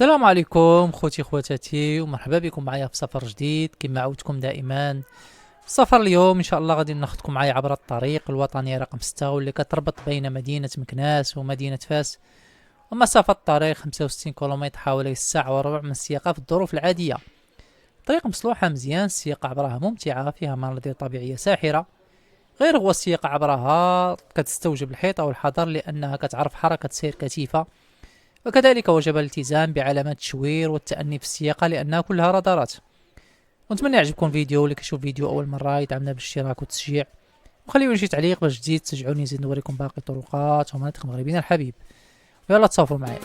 السلام عليكم خوتي خواتاتي، ومرحبا بكم معايا في سفر جديد كما عودتكم دائما. في السفر اليوم ان شاء الله غادي ناخذكم معايا عبر الطريق الوطني رقم 6 واللي كتربط بين مدينة مكناس ومدينة فاس، ومسافة الطريق 65 كيلومتر حوالي ساعة وربع من السياقة في الظروف العادية. طريق مصلوحة مزيان، السياقة عبرها ممتعة، فيها مناظر طبيعية ساحرة. غير هو السياقة عبرها كتستوجب الحيطة والحذر لأنها كتعرف حركة سير كثيفة، وكذلك وجب الالتزام بعلامات التشوير والتأني في السياقة لأنها كلها رادارات. ونتمنى يعجبكم الفيديو. اللي كيشوف فيديو أول مرة يدعمنا بالاشتراك والتشجيع، وخليوني شي تعليق باش تزيد تشجعوني نزيد نوريكم باقي الطرقات ومناطق مغربنا الحبيب. ويلا تصافروا معايا.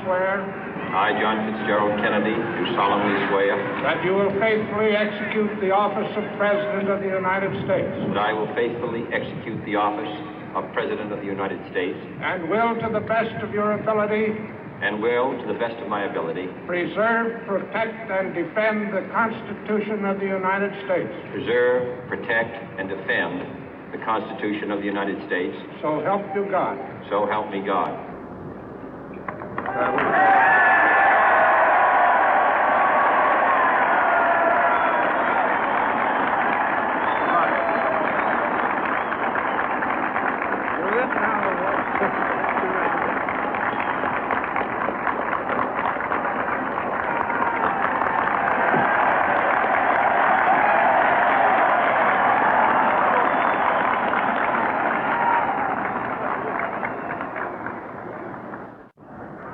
swear I, John Fitzgerald Kennedy, do solemnly swear that you will faithfully execute the office of President of the United States that I will faithfully execute the office of President of the United States and will, to the best of your ability, and will, to the best of my ability, preserve, protect, and defend the Constitution of the United States. preserve, protect, and defend the Constitution of the United States. So help you God. So help me God.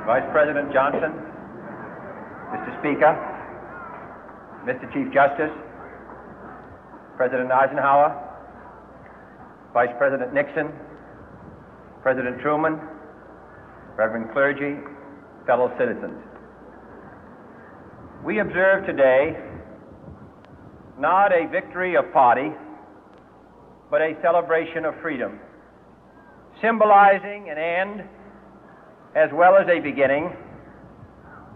Vice President Johnson, Mr. Speaker, Mr. Chief Justice, President Eisenhower, Vice President Nixon, President Truman, Reverend clergy, fellow citizens. We observe today not a victory of party, but a celebration of freedom, symbolizing an end as well as a beginning,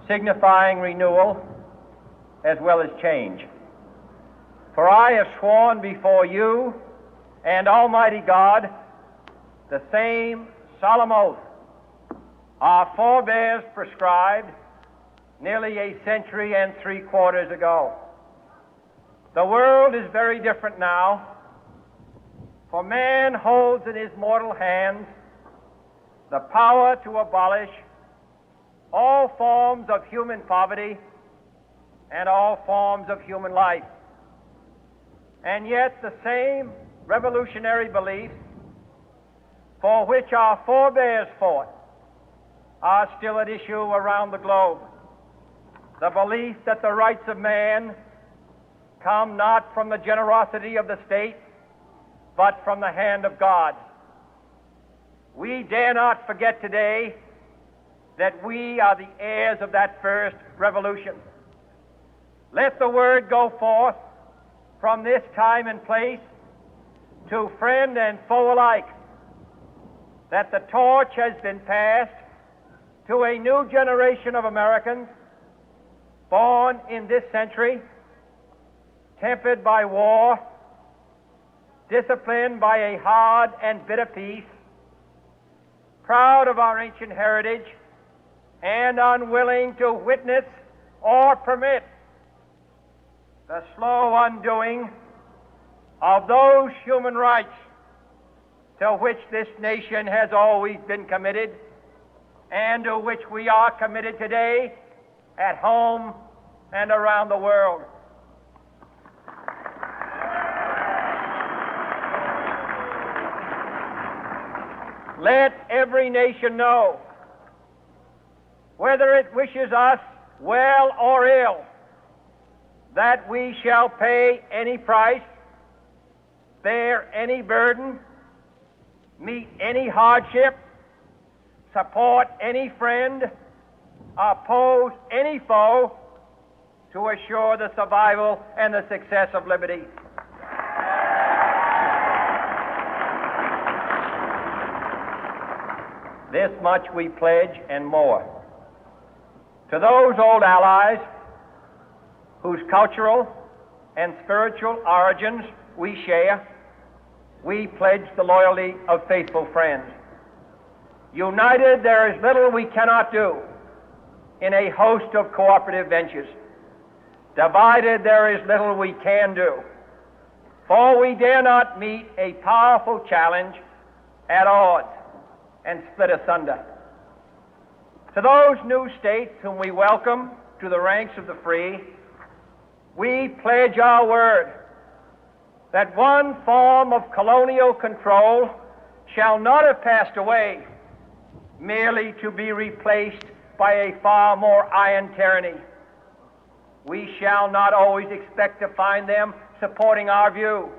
signifying renewal as well as change. For I have sworn before you and Almighty God the same solemn oath our forebears prescribed nearly a century and 3/4 ago. The world is very different now, for man holds in his mortal hands the power to abolish all forms of human poverty and all forms of human life. And yet the same revolutionary beliefs for which our forebears fought are still at issue around the globe. The belief that the rights of man come not from the generosity of the state, but from the hand of God. We dare not forget today that we are the heirs of that first revolution. Let the word go forth from this time and place to friend and foe alike that the torch has been passed to a new generation of Americans born in this century, tempered by war, disciplined by a hard and bitter peace, proud of our ancient heritage, and unwilling to witness or permit the slow undoing of those human rights to which this nation has always been committed and to which we are committed today at home and around the world. Let every nation know, whether it wishes us well or ill, that we shall pay any price, bear any burden, meet any hardship, support any friend, oppose any foe to assure the survival and the success of liberty. This much we pledge and more. To those old allies whose cultural and spiritual origins we share, we pledge the loyalty of faithful friends. United, there is little we cannot do in a host of cooperative ventures. Divided, there is little we can do, for we dare not meet a powerful challenge at odds and split asunder. To those new states whom we welcome to the ranks of the free, we pledge our word that one form of colonial control shall not have passed away, merely to be replaced by a far more iron tyranny. We shall not always expect to find them supporting our view,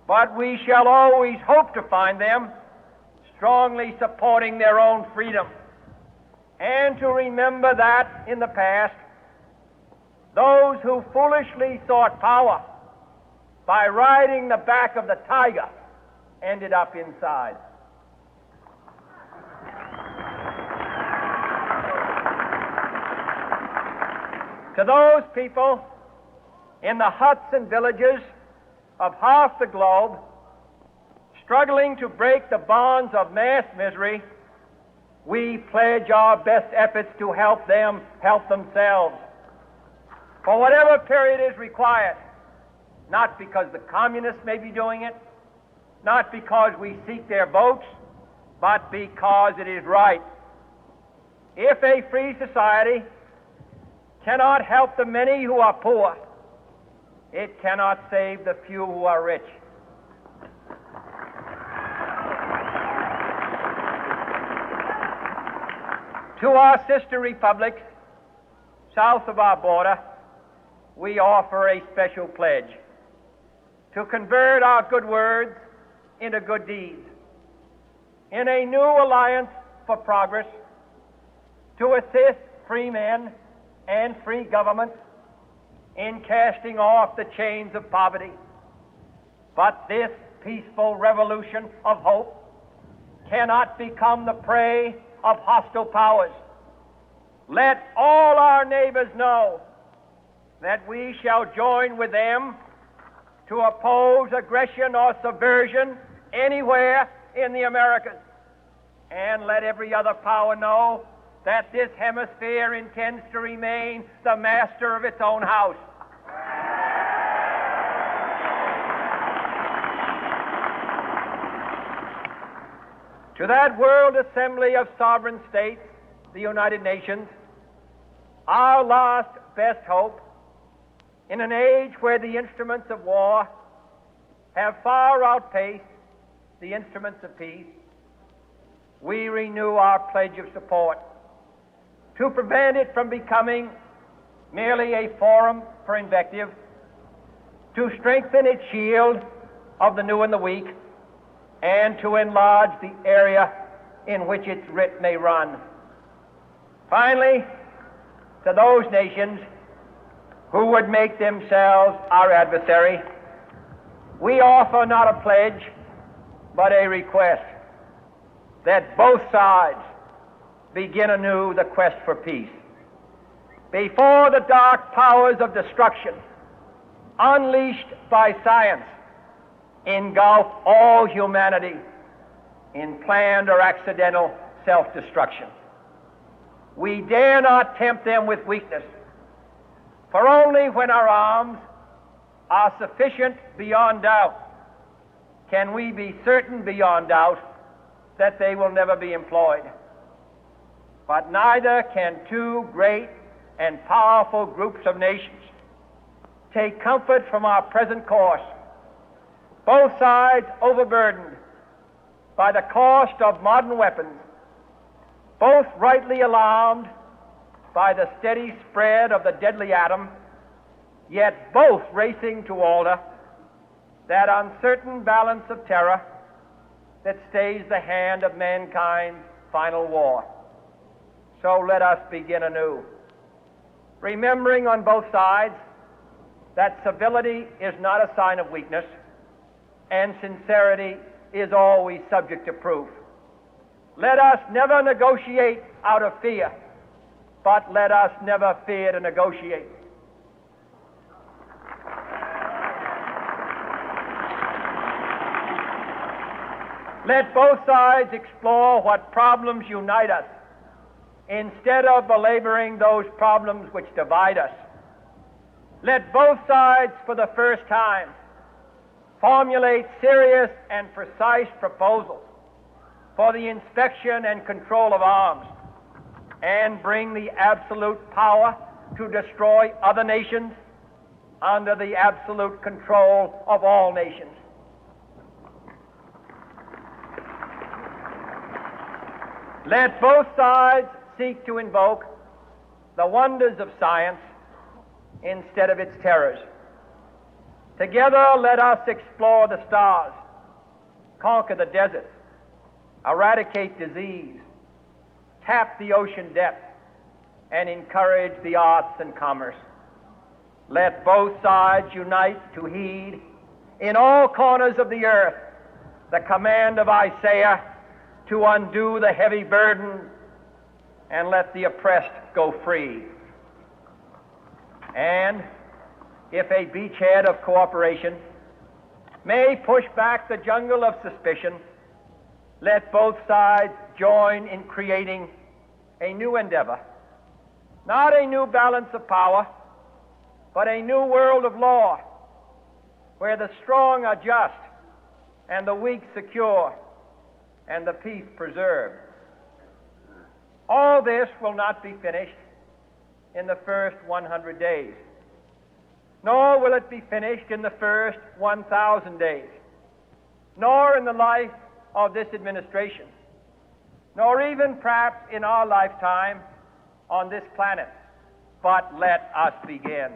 but we shall always hope to find them strongly supporting their own freedom and to remember that in the past, those who foolishly sought power by riding the back of the tiger ended up inside. To those people in the huts and villages of half the globe struggling to break the bonds of mass misery, we pledge our best efforts to help them help themselves for whatever period is required, not because the communists may be doing it, not because we seek their votes, but because it is right. If a free society cannot help the many who are poor, it cannot save the few who are rich. To our sister republics south of our border, we offer a special pledge to convert our good words into good deeds, in a new alliance for progress, to assist free men and free governments in casting off the chains of poverty. But this peaceful revolution of hope cannot become the prey of hostile powers. Let all our neighbors know that we shall join with them to oppose aggression or subversion anywhere in the Americas. And let every other power know that this hemisphere intends to remain the master of its own house. To that World Assembly of Sovereign States, the United Nations, our last best hope, in an age where the instruments of war have far outpaced the instruments of peace, we renew our pledge of support to prevent it from becoming merely a forum for invective, to strengthen its shield of the new and the weak, and to enlarge the area in which its writ may run. Finally, to those nations who would make themselves our adversary, we offer not a pledge, but a request that both sides begin anew the quest for peace. Before the dark powers of destruction, unleashed by science, engulf all humanity in planned or accidental self-destruction, we dare not tempt them with weakness, for only when our arms are sufficient beyond doubt can we be certain beyond doubt that they will never be employed. But neither can two great and powerful groups of nations take comfort from our present course, both sides overburdened by the cost of modern weapons, both rightly alarmed by the steady spread of the deadly atom, yet both racing to alter that uncertain balance of terror that stays the hand of mankind's final war. So let us begin anew, remembering on both sides that civility is not a sign of weakness, and sincerity is always subject to proof. Let us never negotiate out of fear, but let us never fear to negotiate. Let both sides explore what problems unite us, instead of belaboring those problems which divide us. Let both sides, for the first time, formulate serious and precise proposals for the inspection and control of arms, and bring the absolute power to destroy other nations under the absolute control of all nations. Let both sides seek to invoke the wonders of science instead of its terrors. Together, let us explore the stars, conquer the deserts, eradicate disease, tap the ocean depth, and encourage the arts and commerce. Let both sides unite to heed in all corners of the earth the command of Isaiah to undo the heavy burden and let the oppressed go free. And if a beachhead of cooperation may push back the jungle of suspicion, let both sides join in creating a new endeavor, not a new balance of power, but a new world of law, where the strong are just and the weak secure and the peace preserved. All this will not be finished in the first 100 days, nor will it be finished in the first 1,000 days, nor in the life of this administration, nor even perhaps in our lifetime on this planet. But let us begin.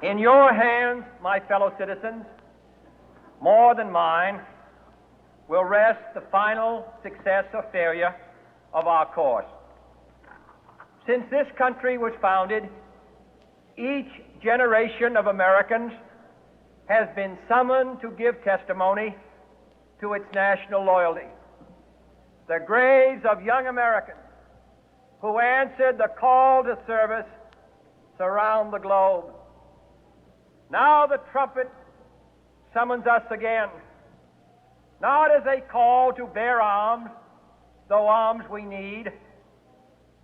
In your hands, my fellow citizens, more than mine, will rest the final success or failure of our course. Since this country was founded, each generation of Americans has been summoned to give testimony to its national loyalty. The graves of young Americans who answered the call to service surround the globe. Now the trumpet summons us again, not as a call to bear arms, though arms we need,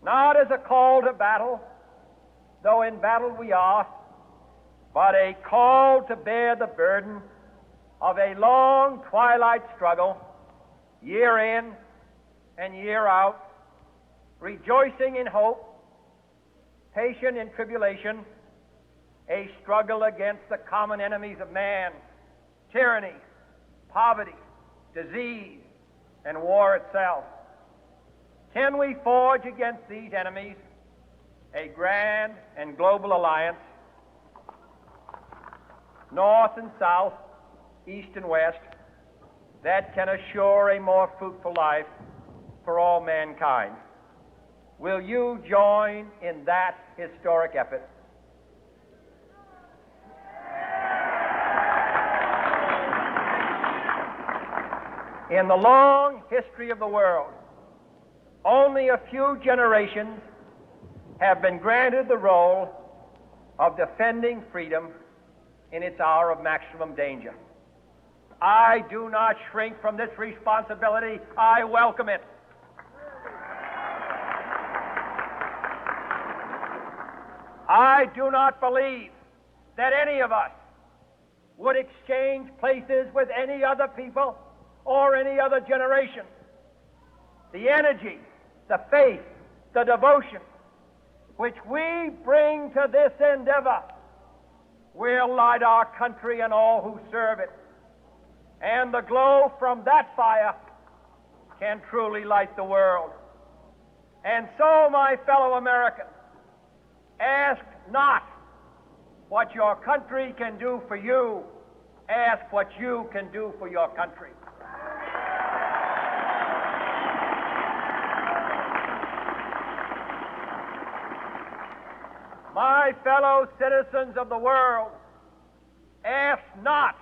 not as a call to battle, though in battle we are, but a call to bear the burden of a long twilight struggle, year in and year out, rejoicing in hope, patient in tribulation, a struggle against the common enemies of man, tyranny, poverty, disease, and war itself. Can we forge against these enemies a grand and global alliance, north and south, east and west, that can assure a more fruitful life for all mankind? Will you join in that historic effort? In the long history of the world, only a few generations have been granted the role of defending freedom in its hour of maximum danger. I do not shrink from this responsibility. I welcome it. I do not believe that any of us would exchange places with any other people or any other generation. The energy, the faith, the devotion which we bring to this endeavor will light our country and all who serve it. And the glow from that fire can truly light the world. And so, my fellow Americans, ask not what your country can do for you, ask what you can do for your country. My fellow citizens of the world, ask not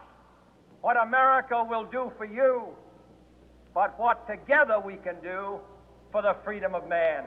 what America will do for you, but what together we can do for the freedom of man.